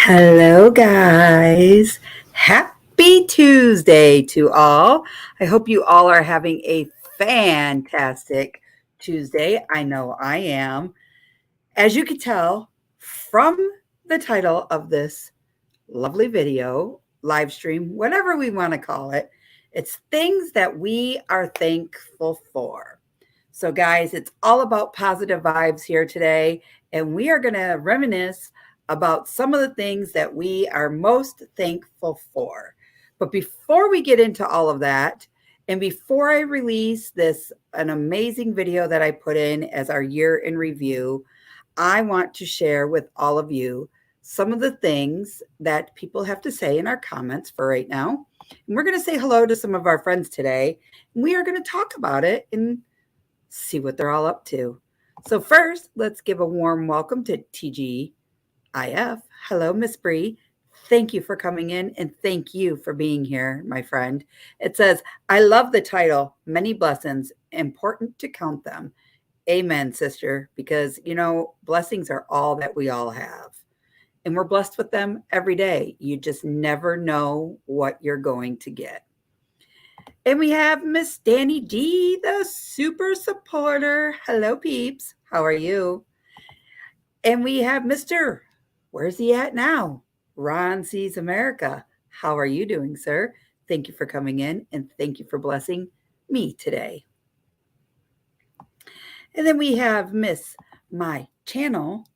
Hello, guys. Happy Tuesday to all. I hope you all are having a fantastic Tuesday. I know I am. As you can tell from the title of this lovely video, live stream, whatever we want to call it, it's things that we are thankful for. So, guys, it's all about positive vibes here today, and we are going to reminisce about some of the things that we are most thankful for. But before we get into all of that, and before I release an amazing video that I put in as our year in review, I want to share with all of you some of the things that people have to say in our comments for right now. And we're going to say hello to some of our friends today, and we are going to talk about it and see what they're all up to. So first, let's give a warm welcome to TGIF. Hello, Miss Bree. Thank you for coming in, and thank you for being here, my friend. It says, I love the title, Many Blessings, Important to Count Them. Amen, sister, because, blessings are all that we all have. And we're blessed with them every day. You just never know what you're going to get. And we have Miss Danny D, the super supporter. Hello, peeps. How are you? And we have Mr. Where's he at now? Ron Sees America. How are you doing, sir? Thank you for coming in, and thank you for blessing me today. And then we have Miss My Channel,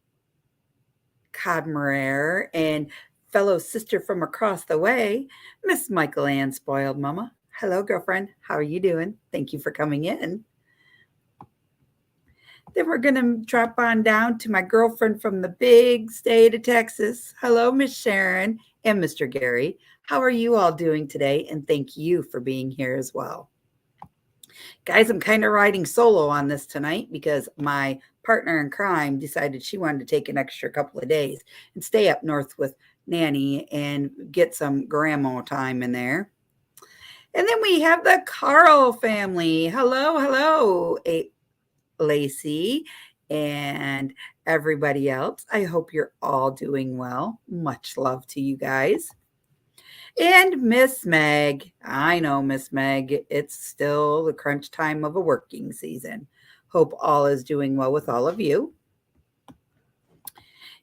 Codmerer, and fellow sister from across the way, Miss Michael Ann Spoiled Mama. Hello, girlfriend. How are you doing? Thank you for coming in. Then we're going to drop on down to my girlfriend from the big state of Texas. Hello, Miss Sharon and Mr. Gary. How are you all doing today? And thank you for being here as well. Guys, I'm kind of riding solo on this tonight because my partner in crime decided she wanted to take an extra couple of days and stay up north with Nanny and get some grandma time in there. And then we have the Carl family. Hello, Lacey and everybody else. I hope you're all doing well. Much love to you guys. And Miss Meg. I know, Miss Meg, it's still the crunch time of a working season. Hope all is doing well with all of you.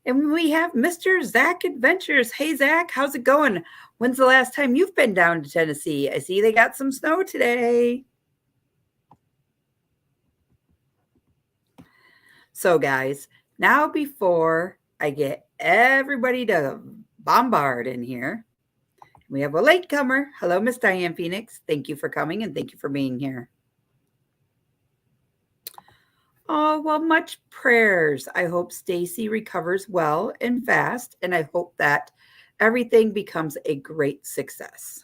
And we have Mr. Zach Adventures. Hey, Zach, how's it going? When's the last time you've been down to Tennessee? I see they got some snow today. So, guys, now before I get everybody to bombard in here, we have a latecomer. Hello, Miss Diane Phoenix. Thank you for coming, and thank you for being here. Oh, well, much prayers. I hope Stacy recovers well and fast, and I hope that everything becomes a great success.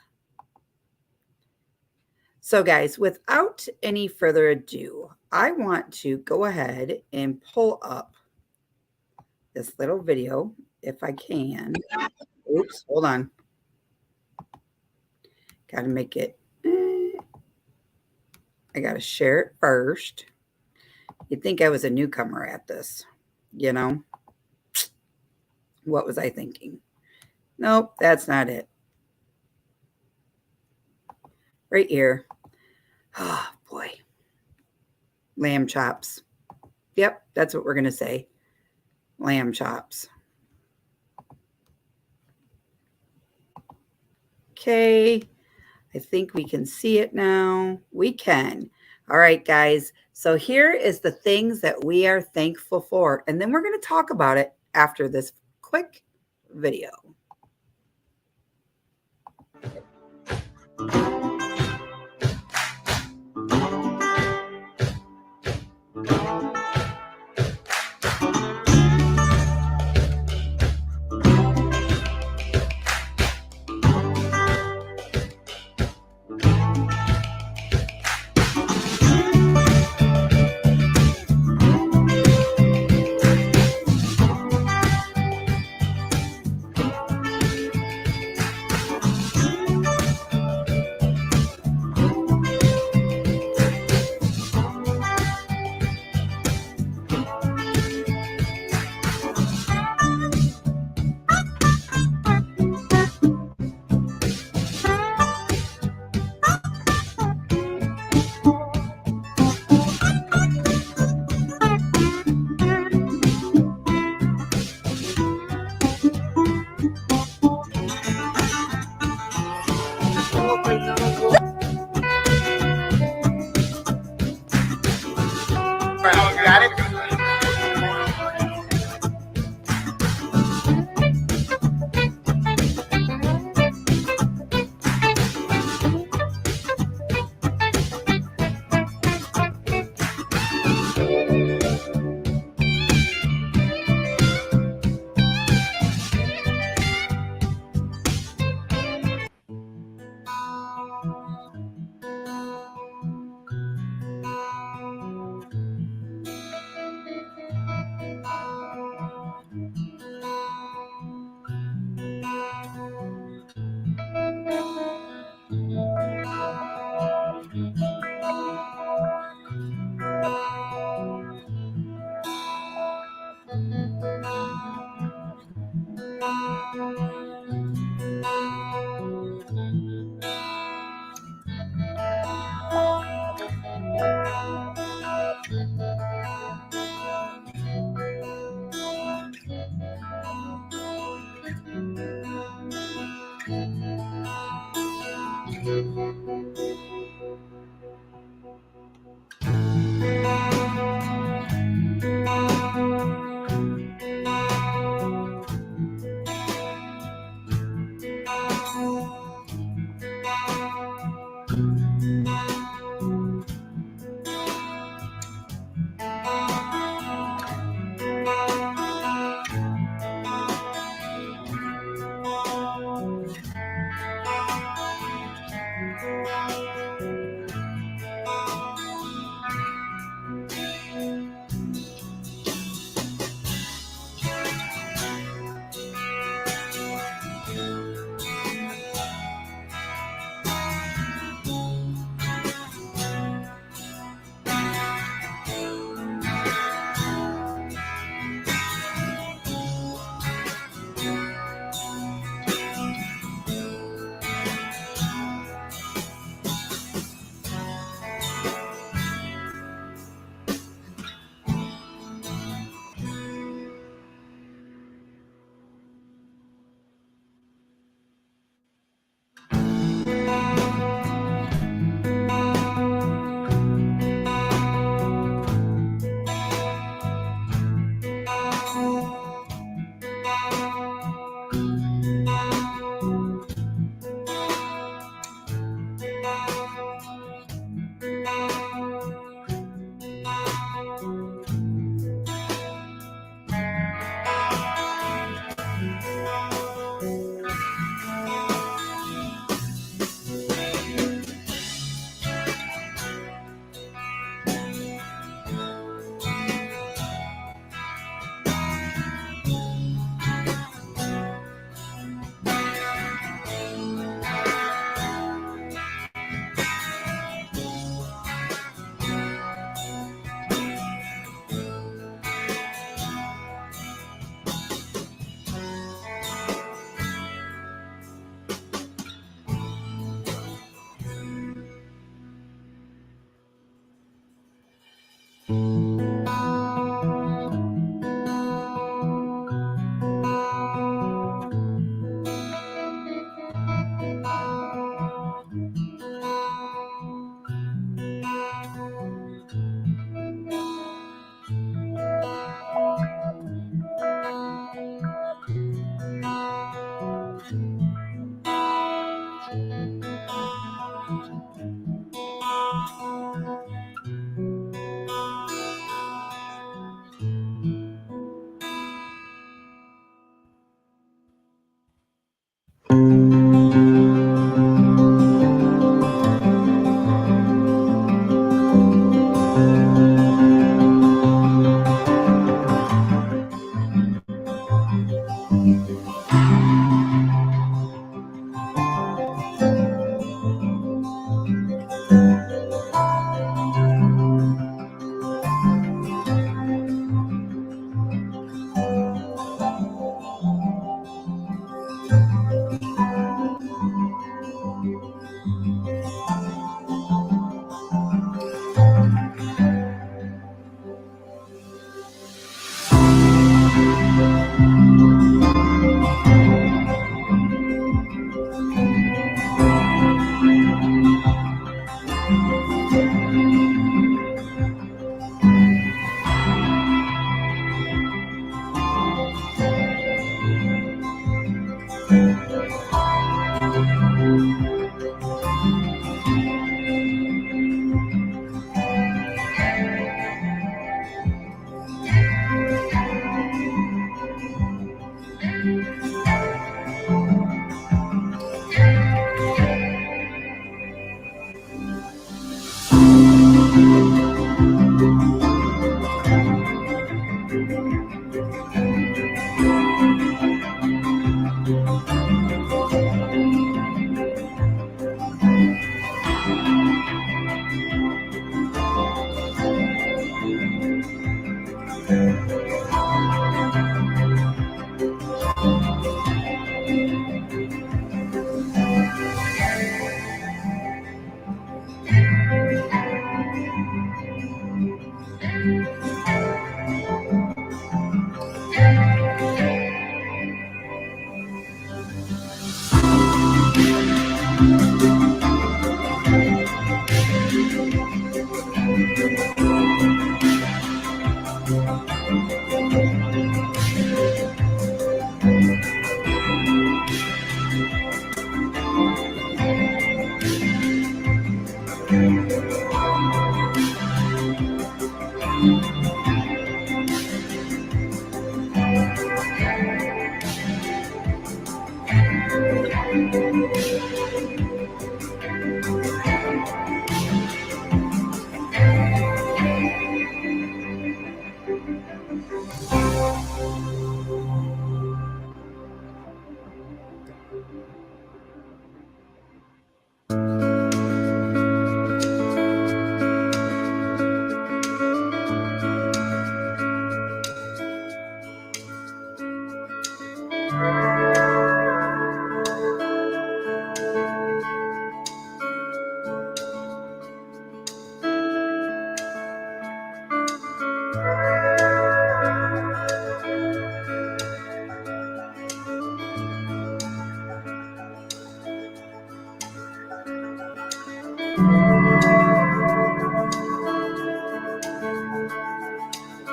So, guys, without any further ado, I want to go ahead and pull up this little video if I can. Oops, hold on. Got to make it. I got to share it first. You'd think I was a newcomer at this, What was I thinking? Nope, that's not it. Right here. Oh, boy. Lamb chops. Yep, that's what we're going to say. Lamb chops. Okay. I think we can see it now. We can. All right, guys. So here is the things that we are thankful for. And then we're going to talk about it after this quick video.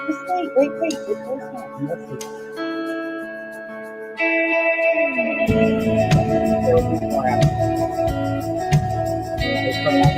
Just wait. It goes on. Let's see. There will be more after. We'll put it on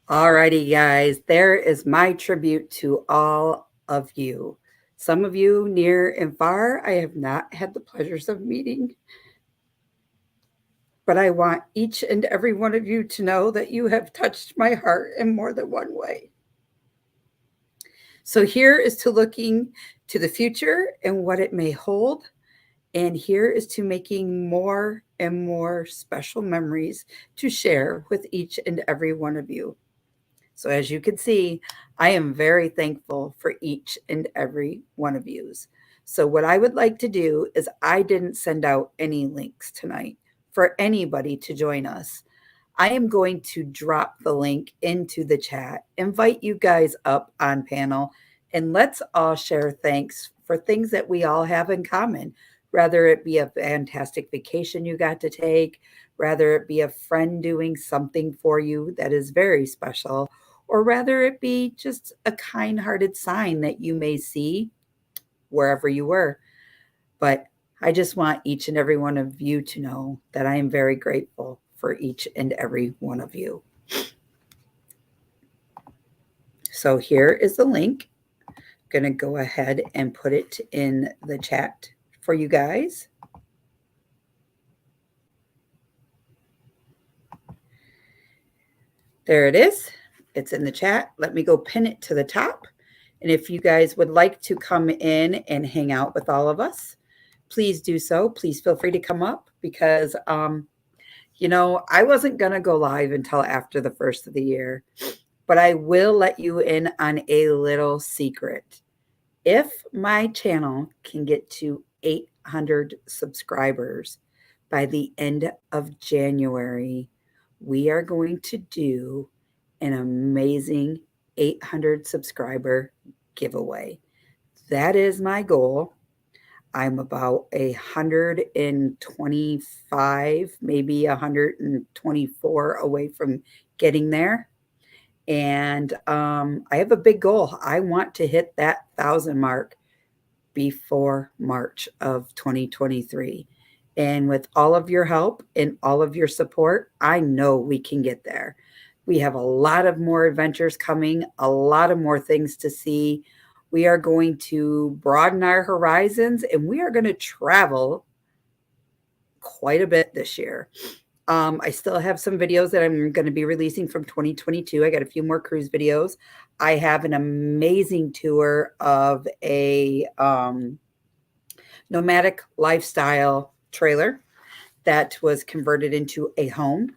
Alrighty, guys, there is my tribute to all of you. Some of you near and far, I have not had the pleasures of meeting, but I want each and every one of you to know that you have touched my heart in more than one way. So here is to looking to the future and what it may hold. And here is to making more and more special memories to share with each and every one of you. So as you can see, I am very thankful for each and every one of yous. So what I would like to do is I didn't send out any links tonight for anybody to join us. I am going to drop the link into the chat, invite you guys up on panel, and let's all share thanks for things that we all have in common, whether it be a fantastic vacation you got to take, whether it be a friend doing something for you that is very special, or rather it be just a kind-hearted sign that you may see wherever you were. But I just want each and every one of you to know that I am very grateful for each and every one of you. So here is the link. I'm going to go ahead and put it in the chat for you guys. There it is. It's in the chat. Let me go pin it to the top. And if you guys would like to come in and hang out with all of us, please do so. Please feel free to come up because, I wasn't going to go live until after the first of the year, but I will let you in on a little secret. If my channel can get to 800 subscribers by the end of January, we are going to do an amazing 800 subscriber giveaway. That is my goal. I'm about 125, maybe 124 away from getting there. And I have a big goal. I want to hit that 1,000 mark before March of 2023. And with all of your help and all of your support, I know we can get there. We have a lot of more adventures coming, a lot of more things to see. We are going to broaden our horizons and we are going to travel quite a bit this year. I still have some videos that I'm going to be releasing from 2022. I got a few more cruise videos. I have an amazing tour of a nomadic lifestyle trailer that was converted into a home.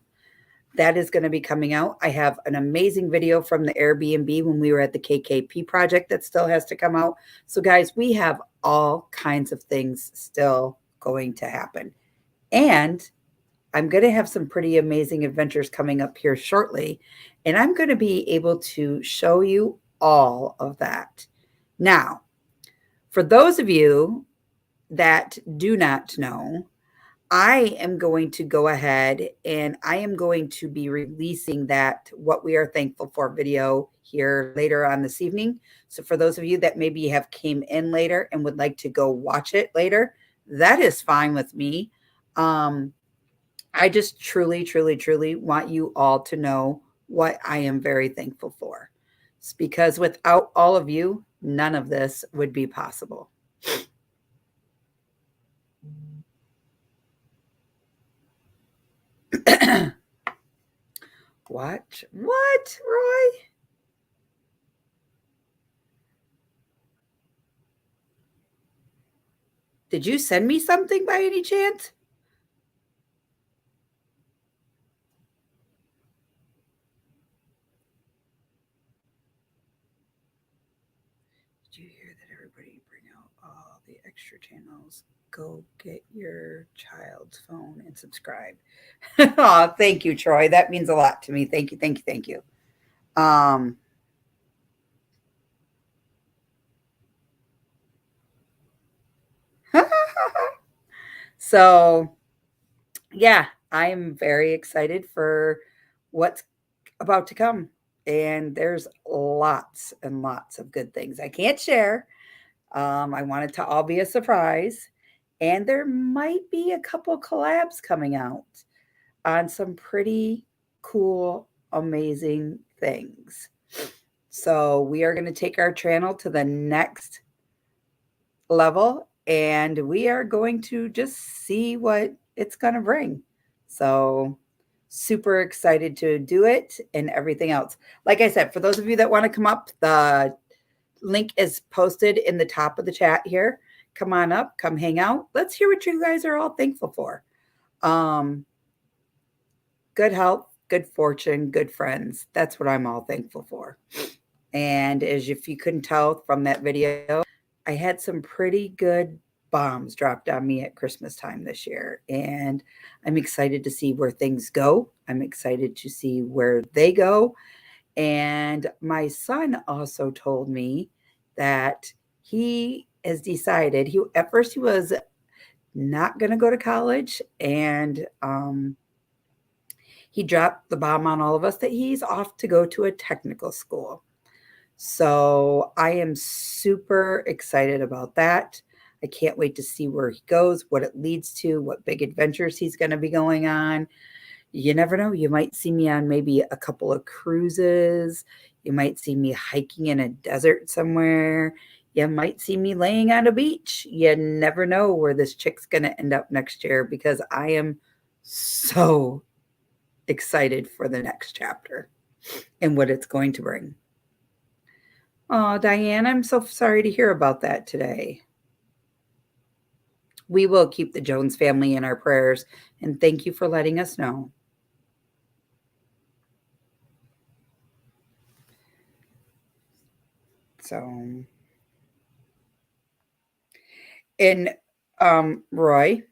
That is going to be coming out. I have an amazing video from the Airbnb when we were at the KKP project that still has to come out. So guys, we have all kinds of things still going to happen. And I'm going to have some pretty amazing adventures coming up here shortly, and I'm going to be able to show you all of that. Now, for those of you that do not know, I am going to go ahead and I am going to be releasing that What We Are Thankful For video here later on this evening. So for those of you that maybe have came in later and would like to go watch it later, that is fine with me. I just truly, truly, truly want you all to know what I am very thankful for. It's because without all of you, none of this would be possible. What? What, Roy? Did you send me something by any chance? Did you hear that everybody bring out all the extra channels? Go get your child's phone and subscribe. Oh, thank you, Troy. That means a lot to me. Thank you, thank you, thank you. So, yeah, I'm very excited for what's about to come. And there's lots and lots of good things I can't share. I want it to all be a surprise. And there might be a couple collabs coming out on some pretty cool, amazing things. So we are going to take our channel to the next level and we are going to just see what it's going to bring. So super excited to do it and everything else. Like I said, for those of you that want to come up, the link is posted in the top of the chat here. Come on up, come hang out. Let's hear what you guys are all thankful for. Um, Good health, good fortune, good friends. That's what I'm all thankful for. And as if you couldn't tell from that video, I had some pretty good bombs dropped on me at Christmas time this year. And I'm excited to see where things go. I'm excited to see where they go. And my son also told me that he has decided he at first he was not going to go to college, and he dropped the bomb on all of us that he's off to go to a technical school. So I am super excited about that. I can't wait to see where he goes, what it leads to, what big adventures he's going to be going on. You never know. You might see me on maybe a couple of cruises. You might see me hiking in a desert somewhere. You might see me laying on a beach. You never know where this chick's going to end up next year, because I am so excited for the next chapter and what it's going to bring. Oh, Diane, I'm so sorry to hear about that today. We will keep the Jones family in our prayers, and thank you for letting us know. So, and Roy,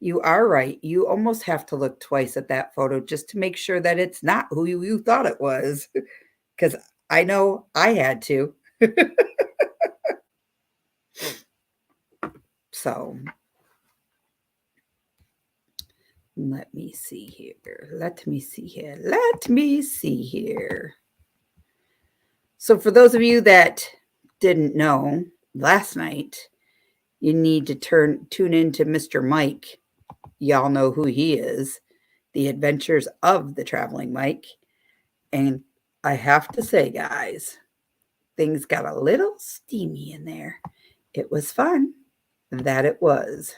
you are right. You almost have to look twice at that photo just to make sure that it's not who you thought it was, because I know I had to. So, let me see here. Let me see here. Let me see here. So, for those of you that didn't know, last night, you need to tune into Mr. Mike. Y'all know who he is. The Adventures of the Traveling Mike. And I have to say, guys, things got a little steamy in there. It was fun. That it was.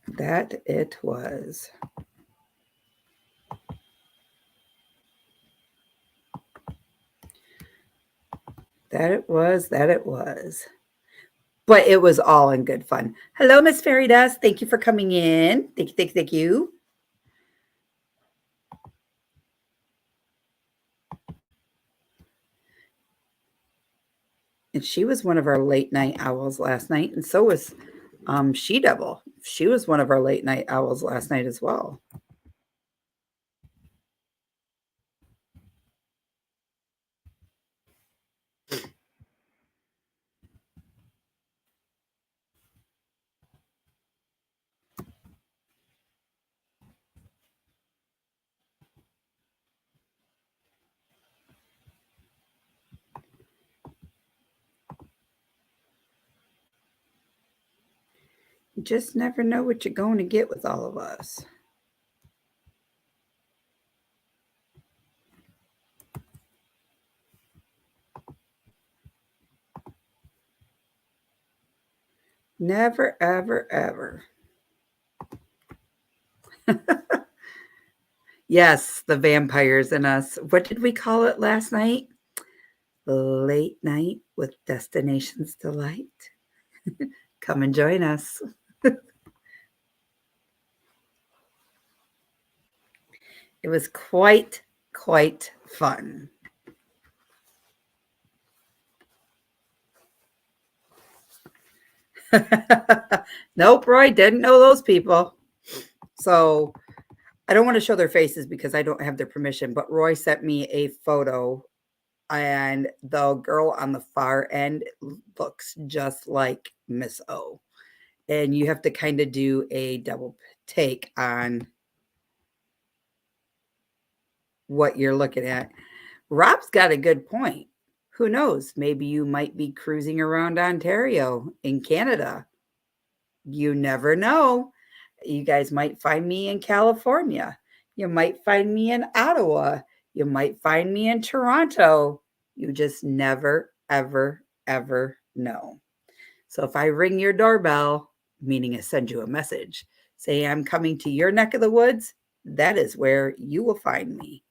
That it was. That it was. That it was. But it was all in good fun. Hello, Miss Fairy Dust. Thank you for coming in. Thank you, thank you, thank you. And she was one of our late night owls last night, and so was She Devil. She was one of our late night owls last night as well. You just never know what you're going to get with all of us. Never, ever, ever. Yes, the vampires in us. What did we call it last night? Late night with Destinationsdelight. Come and join us. It was quite fun. Nope, Roy didn't know those people. So I don't want to show their faces because I don't have their permission, but Roy sent me a photo, and the girl on the far end looks just like Miss O. And you have to kind of do a double take on what you're looking at. Rob's got a good point. Who knows? Maybe you might be cruising around Ontario in Canada. You never know. You guys might find me in California. You might find me in Ottawa. You might find me in Toronto. You just never, ever, ever know. So if I ring your doorbell, meaning I send you a message, say I'm coming to your neck of the woods, that is where you will find me.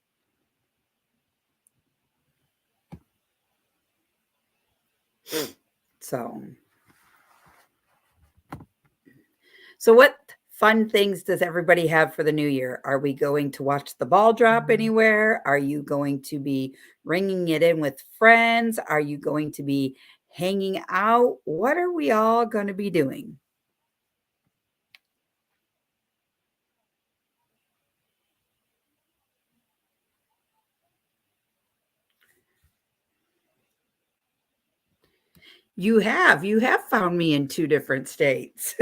So, so what fun things does everybody have for the new year? Are we going to watch the ball drop anywhere? Are you going to be ringing it in with friends? Are you going to be hanging out? What are we all going to be doing? You have found me in 2 different states.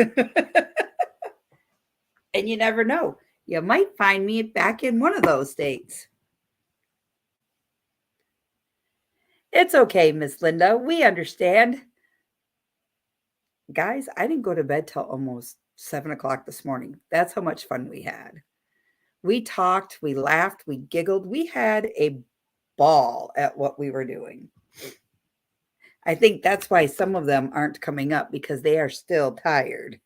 And you never know. You might find me back in one of those states. It's okay, Miss Linda. We understand. Guys, I didn't go to bed till almost 7 o'clock this morning. That's how much fun we had. We talked, we laughed, we giggled. We had a ball at what we were doing. I think that's why some of them aren't coming up because they are still tired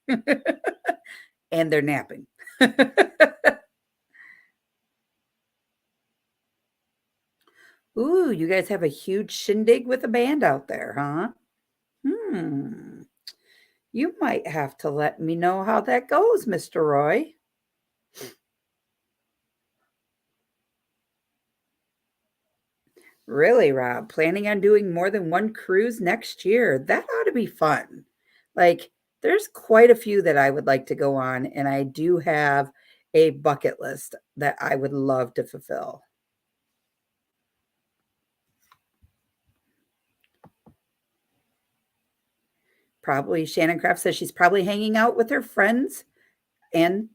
and they're napping. Ooh, you guys have a huge shindig with a band out there, huh? Hmm. You might have to let me know how that goes, Mr. Roy. Really, Rob? Planning on doing more than one cruise next year? That ought to be fun. Like, there's quite a few that I would like to go on, and I do have a bucket list that I would love to fulfill. Probably Shannon Craft says she's probably hanging out with her friends and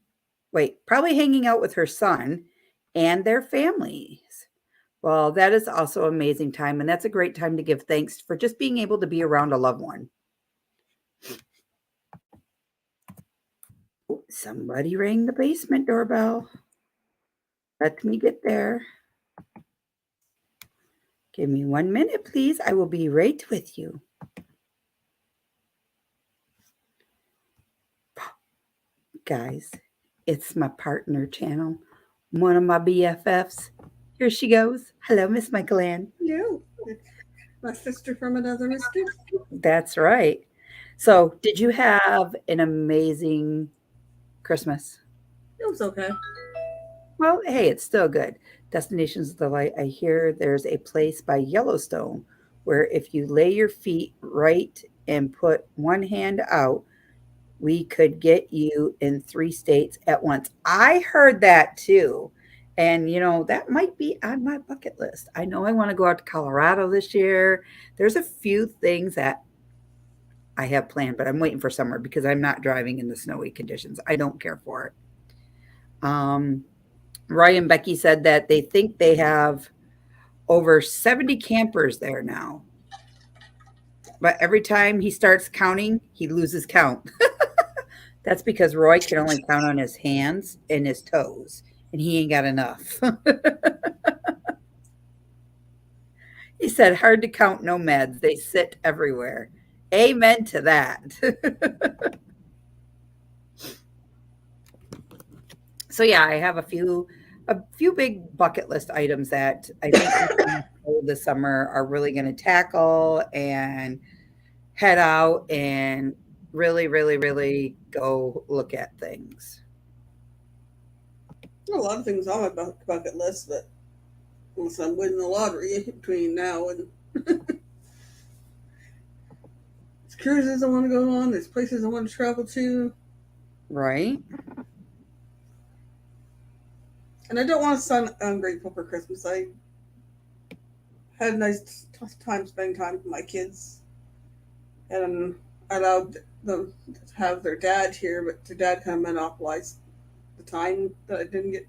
probably hanging out with her son and their families. Well, that is also amazing time, and that's a great time to give thanks for just being able to be around a loved one. Oh, somebody rang the basement doorbell. Let me get there. Give me 1 minute, please. I will be right with you. Guys, it's my partner channel, one of my BFFs. Here she goes. Hello, Miss Michael Ann. No, it's my sister from another mister. That's right. So, did you have an amazing Christmas? It was okay. Well, hey, it's still good. Destinations Delight. I hear there's a place by Yellowstone where if you lay your feet right and put one hand out, we could get you in 3 states at once. I heard that too. And, that might be on my bucket list. I know I want to go out to Colorado this year. There's a few things that I have planned, but I'm waiting for summer because I'm not driving in the snowy conditions. I don't care for it. Roy and Becky said that they think they have over 70 campers there now. But every time he starts counting, he loses count. That's because Roy can only count on his hands and his toes, and he ain't got enough. He said, hard to count nomads. They sit everywhere. Amen to that. So yeah, I have a few big bucket list items that I think this summer are really going to tackle and head out and really, really, really go look at things. A lot of things on my bucket list, but unless I'm winning the lottery between now and there's cruises I want to go on, there's places I want to travel to, Right? and I don't want to sound ungrateful for Christmas. I had a nice time spending time with my kids, and I allowed them to have their dad here, but their dad kind of monopolized the time that I didn't get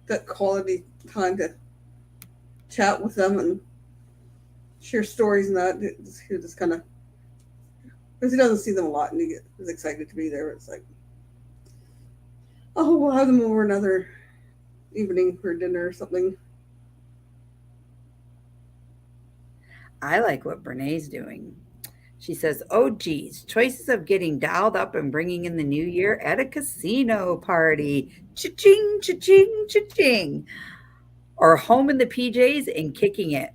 that quality time to chat with them and share stories and that. He just kind of, because he doesn't see them a lot and is excited to be there. It's like, oh, we'll have them over another evening for dinner or something. I like what Brene's doing. She says, oh, geez, choices of getting dialed up and bringing in the new year at a casino party. Cha-ching, cha-ching, cha-ching. Or home in the PJs and kicking it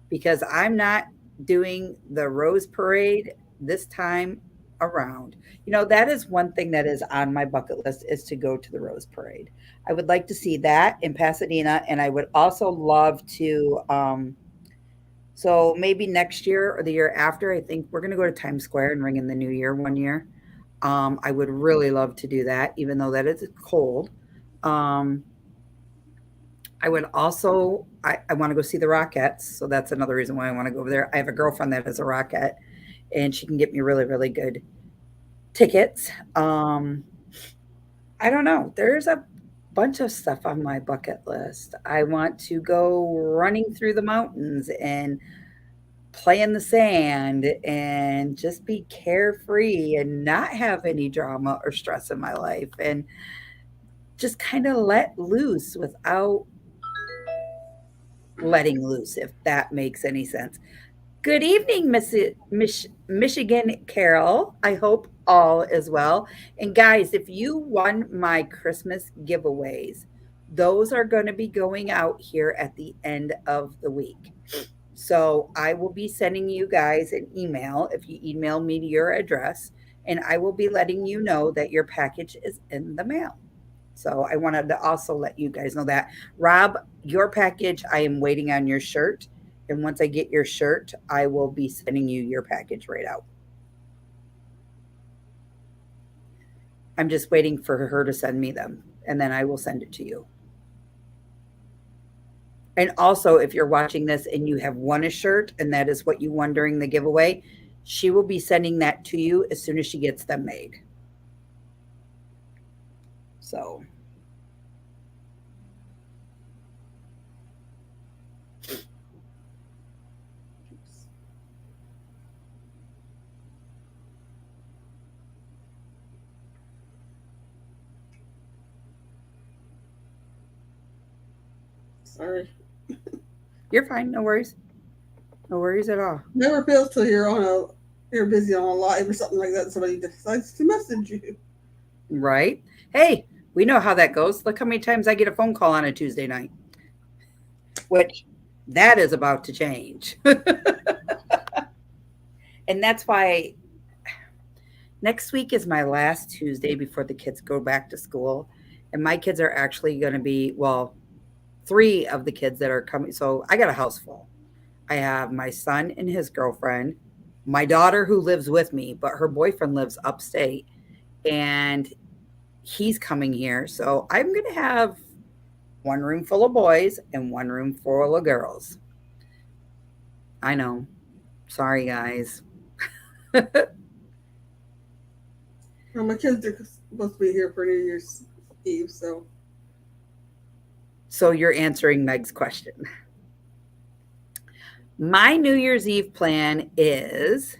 because I'm not doing the Rose Parade this time around. That is one thing that is on my bucket list is to go to the Rose Parade. I would like to see that in Pasadena, and I would also love to so maybe next year or the year after, I think we're going to go to Times Square and ring in the new year one year. I would really love to do that, even though that is cold. Um, I would also I want to go see the Rockettes, so that's another reason why I want to go over there. I have a girlfriend that is a Rockette, and she can get me really, really good tickets. I don't know. There's a bunch of stuff on my bucket list. I want to go running through the mountains and play in the sand and just be carefree and not have any drama or stress in my life and just kind of let loose without letting loose, if that makes any sense. Good evening, Michigan Carol. I hope all is well. And guys, if you won my Christmas giveaways, those are going to be going out here at the end of the week. So I will be sending you guys an email if you email me to your address, and I will be letting you know that your package is in the mail. So I wanted to also let you guys know that. Rob, your package, I am waiting on your shirt. And once I get your shirt, I will be sending you your package right out. I'm just waiting for her to send me them, and then I will send it to you. And also, if you're watching this and you have won a shirt and that is what you won during the giveaway, she will be sending that to you as soon as she gets them made. So, Sorry. you're fine. No worries. No worries at all. Never feels till you're busy on a live or something like that. And somebody decides to message you. Right? Hey, we know how that goes. Look how many times I get a phone call on a Tuesday night, which that is about to change. And that's why next week is my last Tuesday before the kids go back to school. And my kids are actually going to be, well, three of the kids that are coming. So I got a house full. I have my son and his girlfriend, my daughter who lives with me, but her boyfriend lives upstate, and he's coming here. So I'm going to have one room full of boys and one room full of girls. I know. Sorry, guys. Well, my kids are supposed to be here for New Year's Eve, so So you're answering Meg's question. My New Year's Eve plan is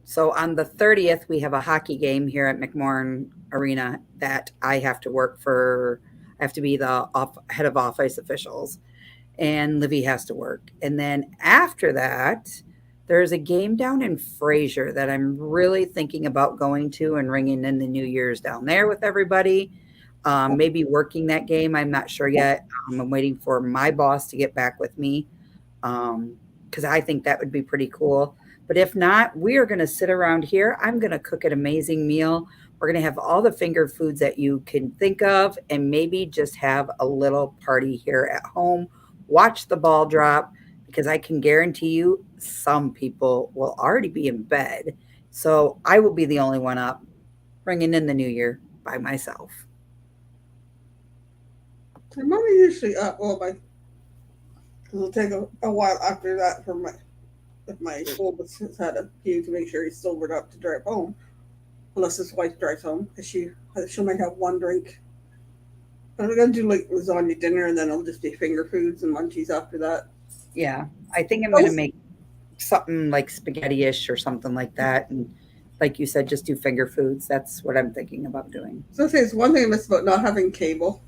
so on the 30th, we have a hockey game here at McMorran Arena that I have to work for. I have to be the head of office officials, and Livy has to work. And then after that, there's a game down in Fraser that I'm really thinking about going to and ringing in the New Year's down there with everybody. Maybe working that game. I'm not sure yet. I'm waiting for my boss to get back with me because I think that would be pretty cool. But if not, we are going to sit around here. I'm going to cook an amazing meal. We're going to have all the finger foods that you can think of and maybe just have a little party here at home. Watch the ball drop because I can guarantee you some people will already be in bed. So I will be the only one up bringing in the new year by myself. I'm only usually up. Well, it'll take a while after that for if my oldest has had a few to make sure he's sobered up to drive home, unless his wife drives home because she might have one drink. But I'm gonna do like lasagna dinner, and then it'll just be finger foods and munchies after that. Yeah, I think I'm going to make something like spaghetti-ish or something like that. And like you said, just do finger foods. That's what I'm thinking about doing. So I say it's one thing I miss about not having cable.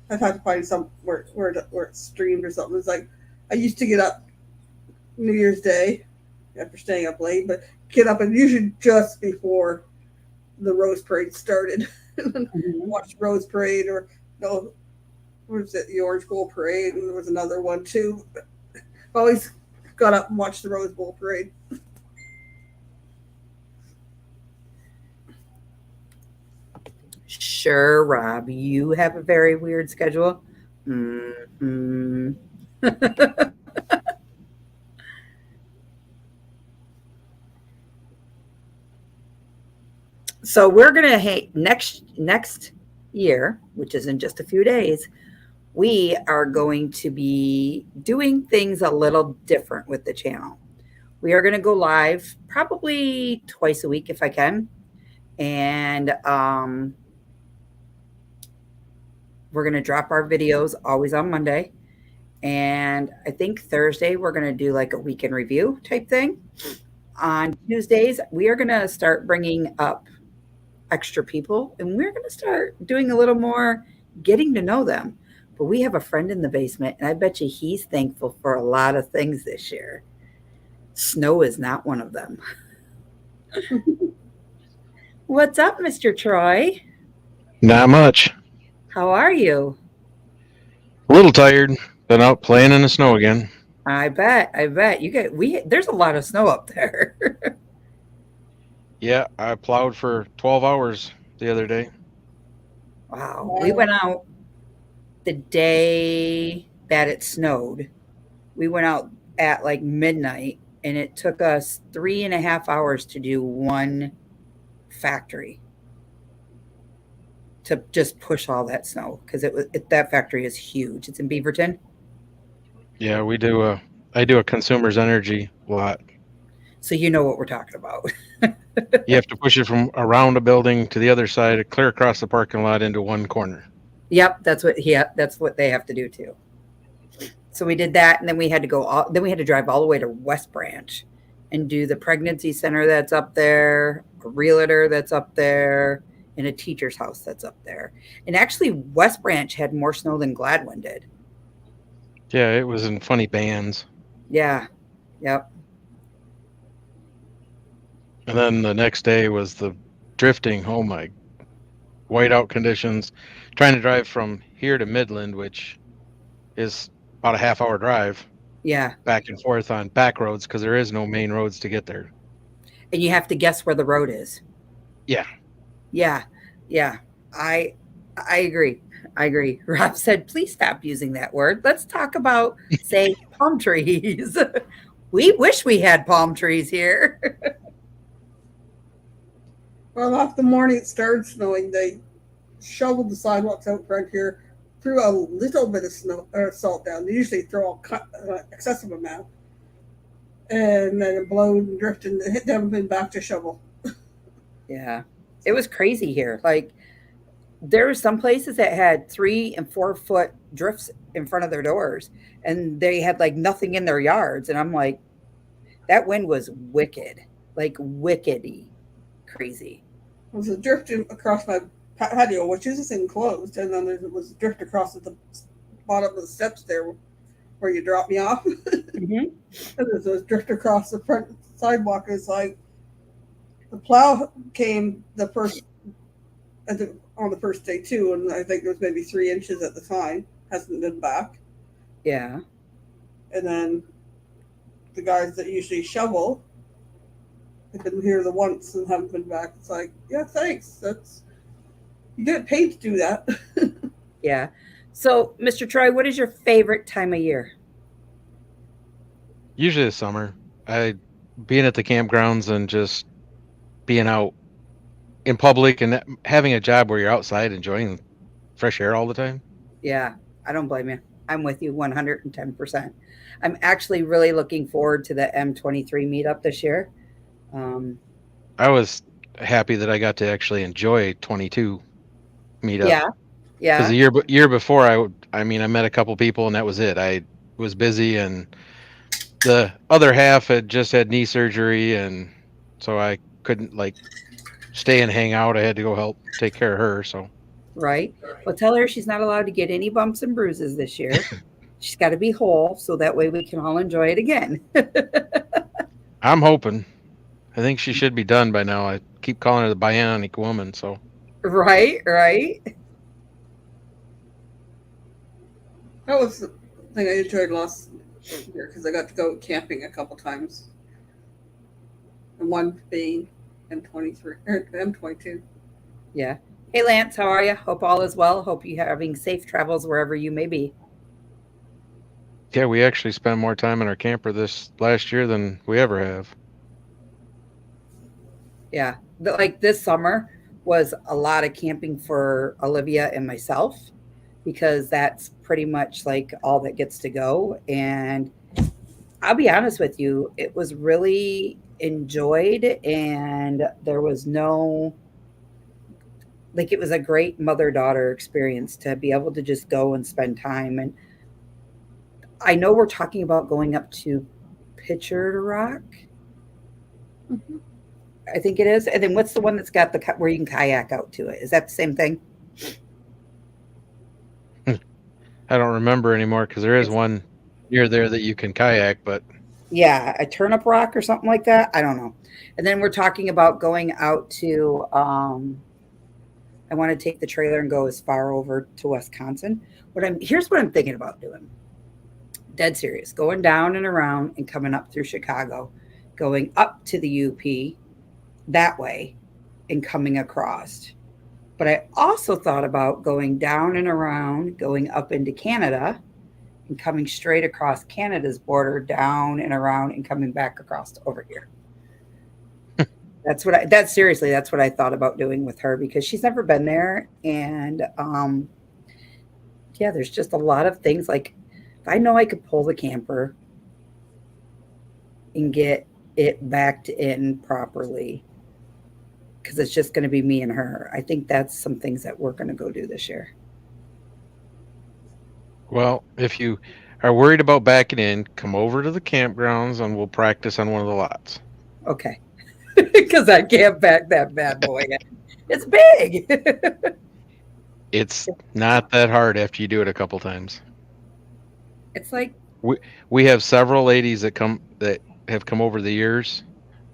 I've had to find some where it's streamed or something. It's like I used to get up New Year's Day after staying up late, but get up and usually just before the Rose Parade started. Watch Rose Parade or no, what was it? The Orange Gold Parade, and there was another one too. Always got up and watched the Rose Bowl parade. Sure, Rob, you have a very weird schedule. Mm-hmm. So we're gonna next year, which is in just a few days, we are going to be doing things a little different with the channel. We are going to go live probably twice a week if I can, and we're going to drop our videos always on Monday. And I think Thursday we're going to do like a weekend review type thing. On Tuesdays, we are going to start bringing up extra people and we're going to start doing a little more getting to know them. But we have a friend in the basement, and I bet you he's thankful for a lot of things this year. Snow is not one of them. What's up, Mr. Troy? Not much. How are you? A little tired. Been out playing in the snow again. I bet. There's a lot of snow up there. Yeah, I plowed for 12 hours the other day. Wow. We went out the day that it snowed. We went out at like midnight, and it took us 3.5 hours to do one factory to just push all that snow because that factory is huge. It's in Beaverton. Yeah, I do a consumer's energy lot. So you know what we're talking about. You have to push it from around a building to the other side, clear across the parking lot into one corner. Yep, that's what they have to do too. So we did that, and then we had to drive all the way to West Branch and do the pregnancy center that's up there, a realtor that's up there, and a teacher's house that's up there. And actually, West Branch had more snow than Gladwin did. Yeah, it was in funny bands. Yeah. Yep. And then the next day was the drifting. Oh my, whiteout conditions. Trying to drive from here to Midland, which is about a half-hour drive. Yeah. Back and forth on back roads because there is no main roads to get there. And you have to guess where the road is. Yeah. Yeah. I agree. Rob said, please stop using that word. Let's talk about, say, palm trees. We wish we had palm trees here. Well, off the morning it started snowing, they shoveled the sidewalks out front here, threw a little bit of snow or salt down. They usually throw an excessive amount, and then it blowed and drifted and hit them and back to shovel. Yeah, it was crazy here. Like there were some places that had 3 and 4 foot drifts in front of their doors, and they had like nothing in their yards. And I'm like, that wind was wicked, like wickedy crazy. It was a drift across my patio, which is enclosed, and then there was a drift across at the bottom of the steps there where you drop me off. Mm-hmm. And there's a drift across the front sidewalk. It's like the plow came on the first day too, and I think there was maybe 3 inches at the time. Hasn't been back. Yeah. And then the guys that usually shovel have been here the once and haven't been back. It's like, yeah, thanks. You get paid to do that. Yeah. So, Mr. Troy, what is your favorite time of year? Usually the summer. Being at the campgrounds and just being out in public and having a job where you're outside enjoying fresh air all the time. Yeah, I don't blame you. I'm with you 110%. I'm actually really looking forward to the M23 meetup this year. I was happy that I got to actually enjoy 22 meetup. Yeah. Because the year before, I met a couple people and that was it. I was busy, and the other half had just had knee surgery, and so I couldn't stay and hang out. I had to go help take care of her. So. Right. Well, tell her she's not allowed to get any bumps and bruises this year. She's got to be whole, so that way we can all enjoy it again. I'm hoping. I think she should be done by now. I keep calling her the bionic woman. So. Right. That was the thing I enjoyed last here because I got to go camping a couple times, and one being M23 or M22. Yeah. Hey, Lance, how are you? Hope all is well. Hope you're having safe travels wherever you may be. Yeah, we actually spent more time in our camper this last year than we ever have. Yeah. Like this summer was a lot of camping for Olivia and myself because that's pretty much like all that gets to go. And I'll be honest with you, it was really enjoyed and there was no like it was a great mother-daughter experience to be able to just go and spend time. And I know we're talking about going up to Pitcher Rock, Mm-hmm. I think it is. And then what's the one that's got the where you can kayak out to it? Is that the same thing? I don't remember anymore because there is It's one near there that you can kayak, but yeah, a turnip rock or something like that. I don't know. And then we're talking about going out to I want to take the trailer and go as far over to Wisconsin. Here's what I'm thinking about doing. Dead serious. Going down and around and coming up through Chicago, going up to the UP that way and coming across. But I also thought about going down and around, going up into Canada and coming straight across Canada's border, down and around and coming back across to over here. That's seriously, that's what I thought about doing with her because she's never been there. And yeah, there's just a lot of things like if I know I could pull the camper and get it backed in properly, because it's just going to be me and her. I think that's some things that we're going to go do this year. well, if you are worried about backing in, come over to the campgrounds and we'll practice on one of the lots. Okay. Because I can't back that bad boy in. It's big. It's not that hard after you do it a couple times. It's like, We have several ladies that have come over the years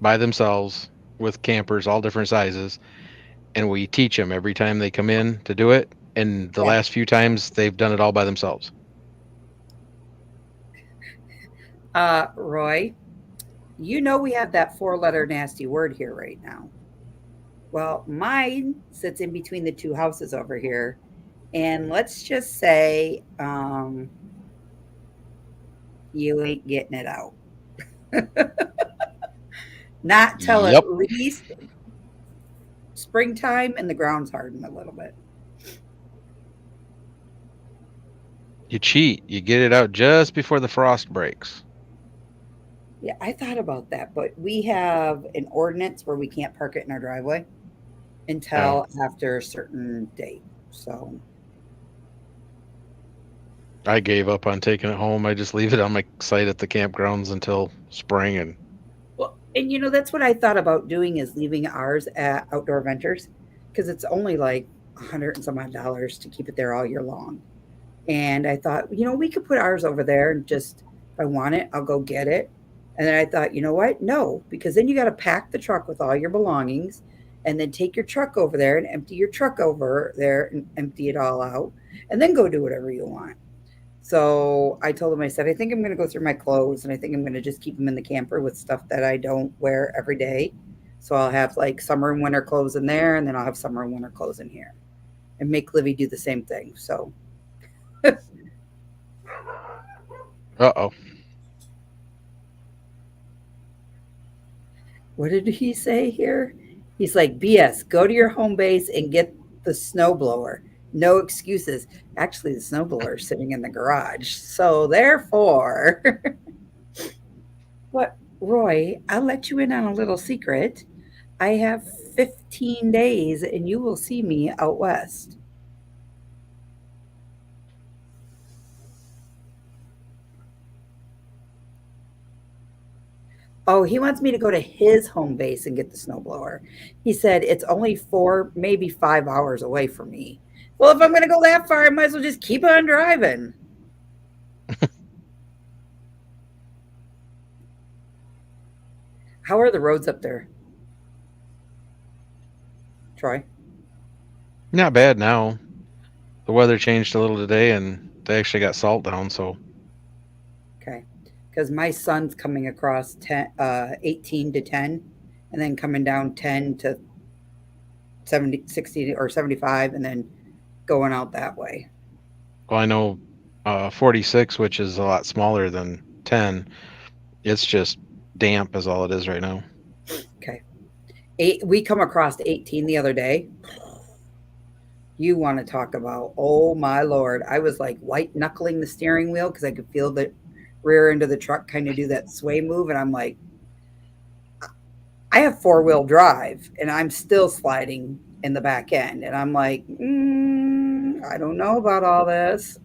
by themselves with campers all different sizes, and we teach them every time they come in to do it. And the yeah. last few times they've done it all by themselves. Roy, you know we have that four-letter nasty word here right now. Well, mine sits in between the two houses over here. And let's just say you ain't getting it out. Not till at Yep. least springtime and the ground's hardened a little bit. You cheat. You get it out just before the frost breaks. Yeah, I thought about that, but we have an ordinance where we can't park it in our driveway Oh, until after a certain date. So, I gave up on taking it home. I just leave it on my site at the campgrounds until spring. And well, and that's what I thought about doing is leaving ours at Outdoor Ventures because it's only like $100 and some odd dollars to keep it there all year long. And I thought, we could put ours over there and just, if I want it, I'll go get it. And then I thought, you know what? No, because then you got to pack the truck with all your belongings and then take your truck over there and empty your truck over there and empty it all out and then go do whatever you want. So I told him, I said, I think I'm going to go through my clothes and I think I'm going to just keep them in the camper with stuff that I don't wear every day. So I'll have like summer and winter clothes in there and then I'll have summer and winter clothes in here and make Livy do the same thing. So uh-oh. what did he say here? He's like, BS, go to your home base and get the snowblower. No excuses. Actually, the snowblower is sitting in the garage. So therefore, what, Roy, I'll let you in on a little secret. I have 15 days and you will see me out west. Oh, he wants me to go to his home base and get the snowblower. He said it's only 4, maybe 5 hours away from me. Well, if I'm going to go that far, I might as well just keep on driving. How are the roads up there, Troy? Not bad now. The weather changed a little today and they actually got salt down. So Okay. because my son's coming across 18 to 10, and then coming down 10 to 70, 60, or 75, and then going out that way. Well, I know 46, which is a lot smaller than 10. It's just damp, is all it is right now. Okay. We come across 18 the other day. You want to talk about, oh my Lord. I was like white knuckling the steering wheel because I could feel the rear end of the truck kind of do that sway move. And I'm like, I have 4-wheel drive and I'm still sliding in the back end. And I'm like, I don't know about all this.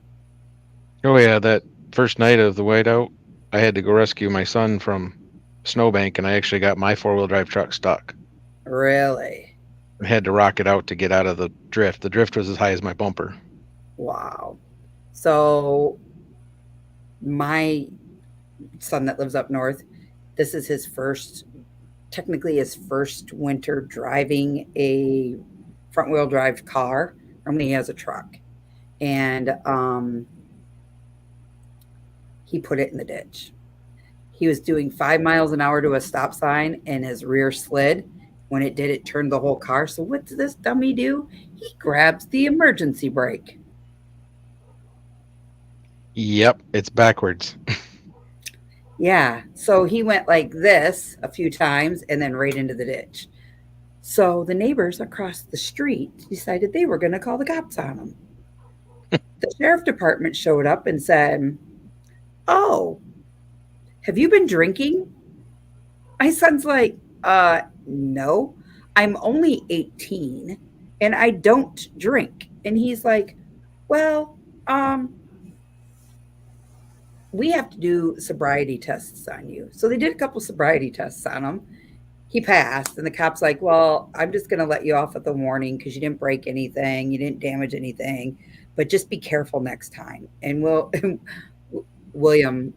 Oh yeah, that first night of the whiteout, I had to go rescue my son from snowbank, and I actually got my 4-wheel drive truck stuck. Really? I had to rock it out to get out of the drift. The drift was as high as my bumper. Wow. So my son that lives up north, this is technically his first winter driving a front wheel drive car. Normally he has a truck. And he put it in the ditch. He was doing 5 miles an hour to a stop sign and his rear slid. When it did, it turned the whole car. So what does this dummy do? He grabs the emergency brake. Yep, it's backwards. Yeah. So he went like this a few times and then right into the ditch. So the neighbors across the street decided they were going to call the cops on him. The sheriff department showed up and said, "Oh, have you been drinking?" My son's like, no, I'm only 18 and I don't drink. And he's like, well, we have to do sobriety tests on you. So they did a couple sobriety tests on him. He passed, and the cop's like, well, I'm just going to let you off with a warning because you didn't break anything, you didn't damage anything, but just be careful next time. And William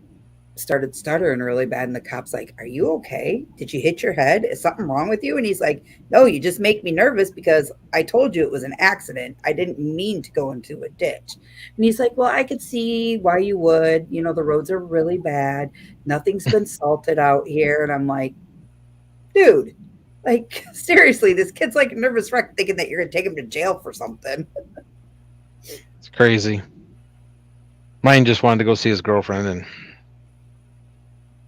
started stuttering really bad, and the cop's like, are you okay? Did you hit your head? Is something wrong with you? And he's like, no, you just make me nervous because I told you it was an accident. I didn't mean to go into a ditch. And he's like, well, I could see why you would. You know, the roads are really bad. Nothing's been salted out here. And I'm like, dude, like, seriously, this kid's like a nervous wreck thinking that you're going to take him to jail for something. It's crazy. Mine just wanted to go see his girlfriend, and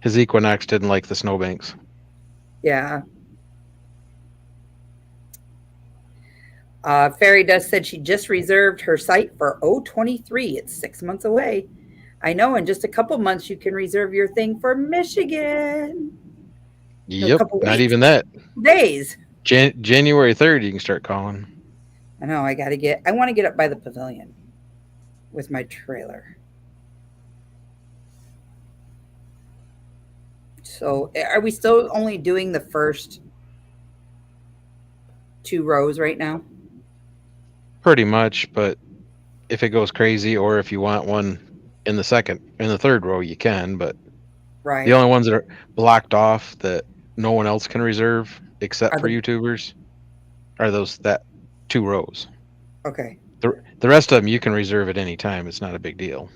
his Equinox didn't like the snowbanks. Yeah. Fairy Dust said she just reserved her site for 023. It's 6 months away. I know in just a couple months you can reserve your thing for Michigan. No, a Yep, couple not weeks, even that. days. January 3rd, you can start calling. I know. I want to get up by the pavilion with my trailer. So are we still only doing the first 2 rows right now? Pretty much, but if it goes crazy, or if you want one in the third row, you can, but Right. the only ones that are blocked off that no one else can reserve except Are for the, YouTubers are that 2 rows. okay. The rest of them you can reserve at any time. It's not a big deal.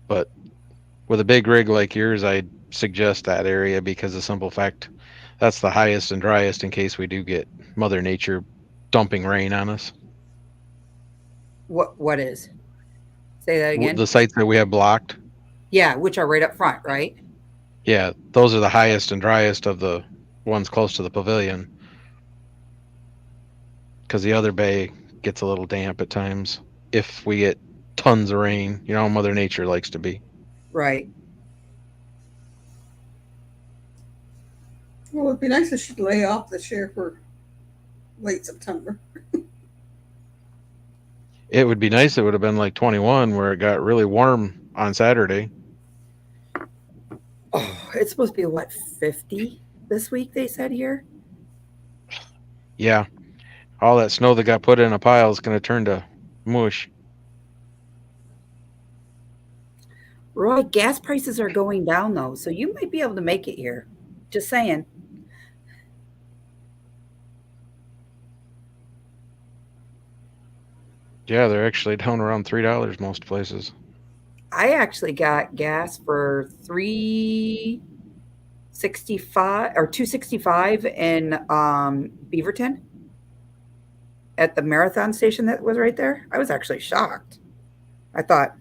But with a big rig like yours, I'd suggest that area because of the simple fact that's the highest and driest in case we do get Mother Nature dumping rain on us. What is? Say that again. The sites that we have blocked, Yeah, which are right up front, right? yeah, those are the highest and driest of the ones close to the pavilion. Because the other bay gets a little damp at times if we get tons of rain. You know how Mother Nature likes to be. Right. Well, it'd be nice if she'd lay off this year for late September. It would be nice. It would have been like 21 where it got really warm on Saturday. Oh, it's supposed to be what, 50 this week, they said here? Yeah. All that snow that got put in a pile is going to turn to mush. Roy, gas prices are going down though, so you might be able to make it here. Just saying. Yeah, they're actually down around $3 most places. I actually got gas for 365 or 265 in Beaverton at the marathon station that was right there. I was actually shocked. I thought,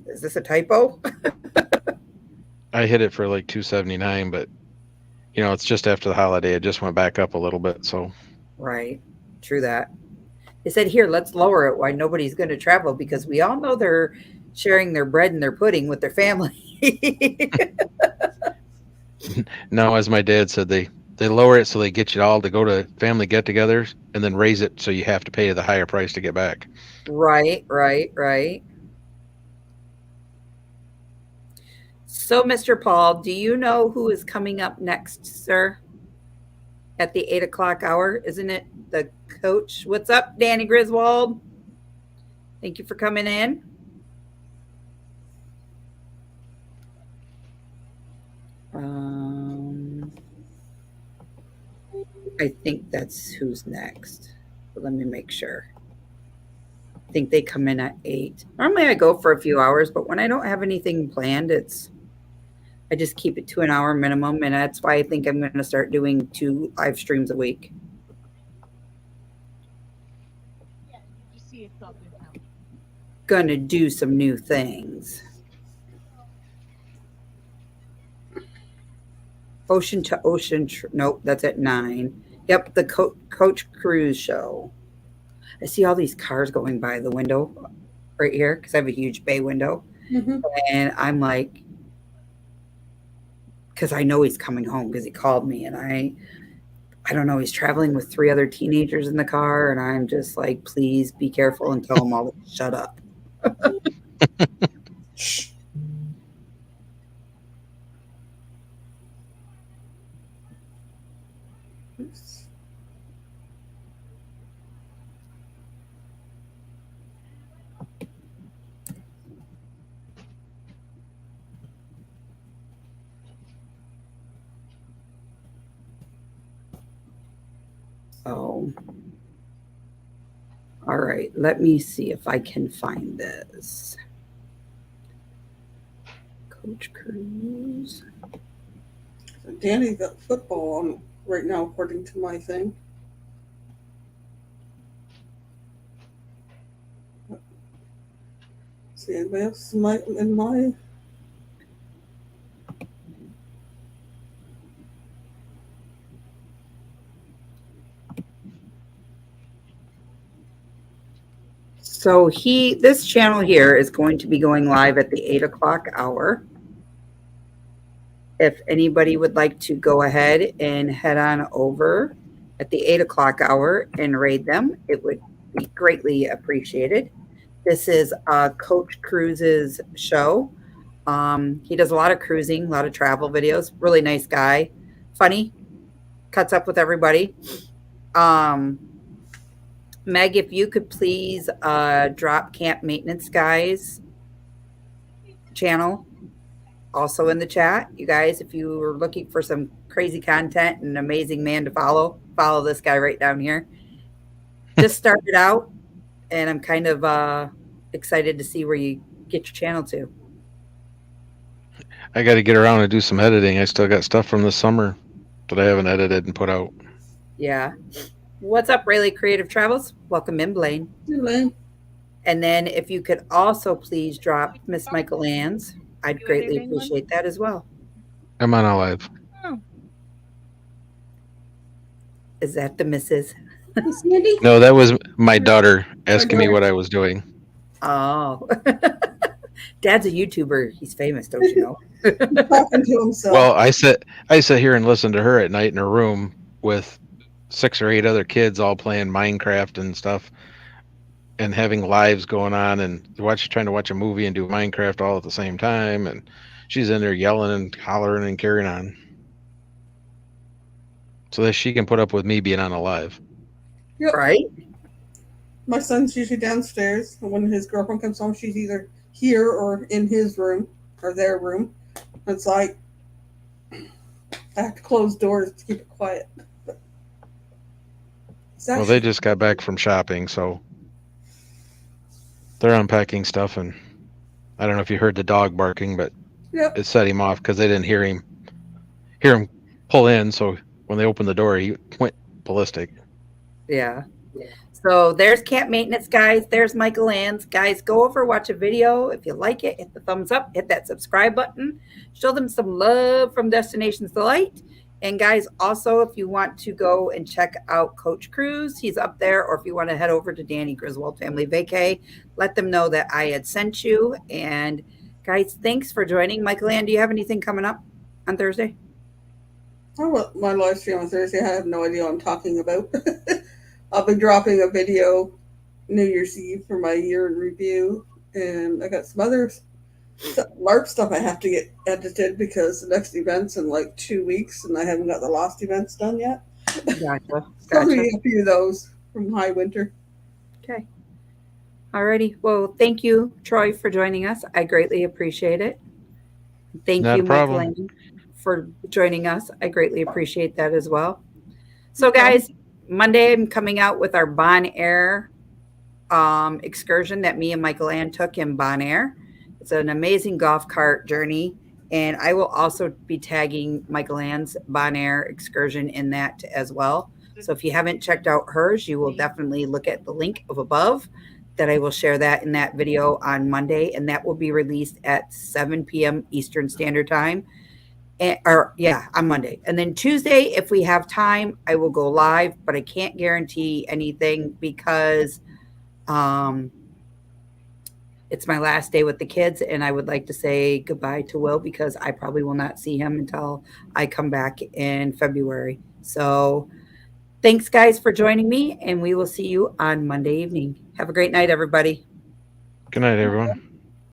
is this a typo? I hit it for like 279, but it's just after the holiday. It just went back up a little bit. So Right. True that. They said, here, let's lower it. Why nobody's going to travel because we all know they're sharing their bread and their pudding with their family. now, as my dad said, they lower it so they get you all to go to family get-togethers and then raise it so you have to pay the higher price to get back. Right, right, right. So, Mr. Paul, do you know who is coming up next, sir? At the 8 o'clock hour, isn't it the coach? What's up, Danny Griswold? Thank you for coming in. I think that's who's next. But let me make sure. I think they come in at 8. Normally I go for a few hours, but when I don't have anything planned, I just keep it to an hour minimum, and that's why I think I'm going to start doing 2 live streams a week. Gonna do some new things. Ocean to Ocean. Nope, that's at 9. Yep, the Coach Cruise show. I see all these cars going by the window right here because I have a huge bay window. Mm-hmm. And I'm like, because I know he's coming home because he called me, and I don't know, he's traveling with 3 other teenagers in the car, and I'm just like, please be careful and tell them all to shut up. Oh. All right, let me see if I can find this. Coach Cruz. Danny got football on right now, according to my thing. See anybody else in my So this channel here is going to be going live at the 8 o'clock hour. If anybody would like to go ahead and head on over at the 8 o'clock hour and raid them, it would be greatly appreciated. This is Coach Cruz's show. He does a lot of cruising, a lot of travel videos. Really nice guy, funny, cuts up with everybody. Meg, if you could please drop Camp Maintenance Guys channel also in the chat. You guys, if you were looking for some crazy content and an amazing man to follow this guy right down here. Just started out, and I'm kind of excited to see where you get your channel to. I got to get around and do some editing. I still got stuff from the summer that I haven't edited and put out. Yeah. What's up, Rayleigh Creative Travels? Welcome in, Blaine. Blaine. And then if you could also please drop Miss Michael Ann's, I'd greatly appreciate that as well. I'm on a live. Oh. Is that the missus? No, that was my daughter asking me what I was doing. Oh. Dad's a YouTuber. He's famous, don't you know? Talking to himself. Well, I sit here and listen to her at night in her room with 6 or 8 other kids all playing Minecraft and stuff and having lives going on and trying to watch a movie and do Minecraft all at the same time. And she's in there yelling and hollering and carrying on so that she can put up with me being on a live. Yep. Right? My son's usually downstairs, and when his girlfriend comes home, she's either here or in his room or their room. It's like I have to close doors to keep it quiet. Well, they just got back from shopping, so they're unpacking stuff, and I don't know if you heard the dog barking, but Yep. it set him off because they didn't hear him pull in. So when they opened the door, he went ballistic. Yeah. So there's camp maintenance, guys. There's Michael Ann's. Guys, go over, watch a video. If you like it, hit the thumbs up, hit that subscribe button. Show them some love from Destinations Delight. And guys, also, if you want to go and check out Coach Cruz, he's up there. Or if you want to head over to Danny Griswold Family Vacay, let them know that I had sent you. And guys, thanks for joining. Michael Ann, do you have anything coming up on Thursday? Oh, my live stream on Thursday. I have no idea what I'm talking about. I'll be dropping a video New Year's Eve for my year in review, and I got some other LARP stuff I have to get edited because the next event's in like 2 weeks, and I haven't got the lost events done yet. Gotcha. So I'll be a few of those from High Winter. Okay. Alrighty. Well, thank you, Troy, for joining us. I greatly appreciate it. Thank Not you, a problem. Michael Ann, for joining us. I greatly appreciate that as well. So, guys, Monday I'm coming out with our Bon Air excursion that me and Michael Ann took in Bon Air. It's an amazing golf cart journey, and I will also be tagging Michael Ann's Bon Air excursion in that as well. So if you haven't checked out hers, you will definitely look at the link of above that I will share that in that video on Monday, and that will be released at 7 p.m. Eastern Standard Time. On Monday. And then Tuesday, if we have time, I will go live, but I can't guarantee anything because it's my last day with the kids, and I would like to say goodbye to Will because I probably will not see him until I come back in February. So thanks, guys, for joining me, and we will see you on Monday evening. Have a great night, everybody. Good night, everyone.